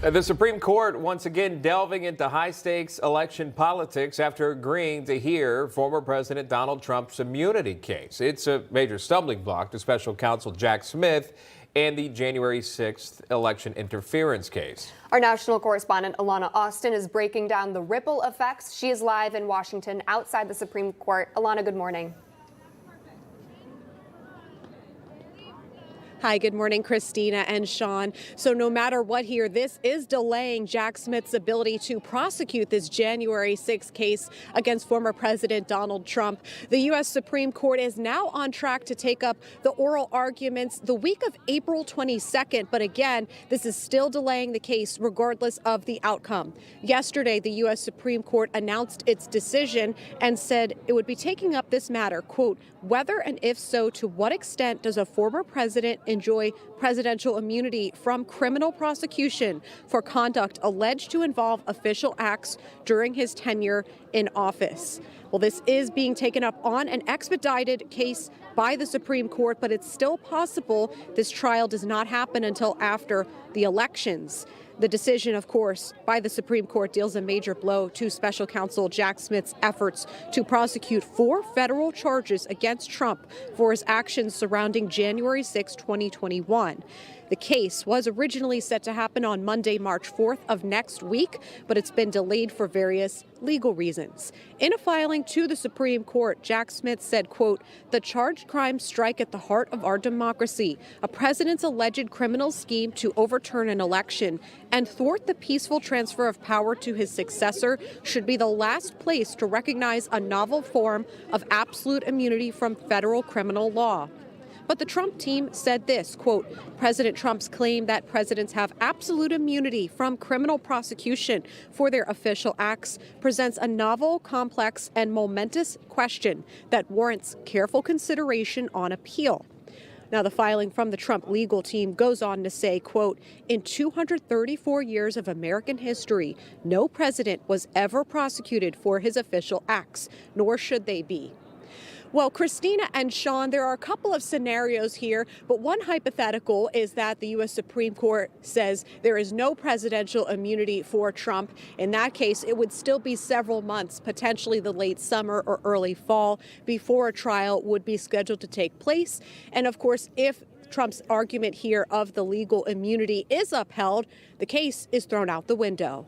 The Supreme Court once again delving into high-stakes election politics after agreeing to hear former President Donald Trump's immunity case. It's a major stumbling block to special counsel Jack Smith and the January 6th election interference case. Our national correspondent Alana Austin is breaking down the ripple effects. She is live in Washington outside the Supreme Court. Alana, good morning. Hi, good morning, Christina and Sean. So no matter what here, this is delaying Jack Smith's ability to prosecute this January 6th case against former President Donald Trump. The U.S. Supreme Court is now on track to take up the oral arguments the week of April 22nd. But again, this is still delaying the case regardless of the outcome. Yesterday, the U.S. Supreme Court announced its decision and said it would be taking up this matter, quote, whether and if so, to what extent does a former president enjoy presidential immunity from criminal prosecution for conduct alleged to involve official acts during his tenure in office. Well, this is being taken up on an expedited case by the Supreme Court, but it's still possible this trial does not happen until after the elections. The decision, of course, by the Supreme Court deals a major blow to special counsel Jack Smith's efforts to prosecute 4 federal charges against Trump for his actions surrounding January 6, 2021. The case was originally set to happen on Monday, March 4th of next week, but it's been delayed for various legal reasons. In a filing to the Supreme Court, Jack Smith said, quote, the charged crimes strike at the heart of our democracy. A president's alleged criminal scheme to overturn an election and thwart the peaceful transfer of power to his successor should be the last place to recognize a novel form of absolute immunity from federal criminal law. But the Trump team said this, quote, President Trump's claim that presidents have absolute immunity from criminal prosecution for their official acts presents a novel, complex, and momentous question that warrants careful consideration on appeal. Now, the filing from the Trump legal team goes on to say, quote, in 234 years of American history, no president was ever prosecuted for his official acts, nor should they be. Well, Christina and Sean, there are a couple of scenarios here, but one hypothetical is that the U.S. Supreme Court says there is no presidential immunity for Trump. In that case, it would still be several months, potentially the late summer or early fall, before a trial would be scheduled to take place. And of course, if Trump's argument here of the legal immunity is upheld, the case is thrown out the window.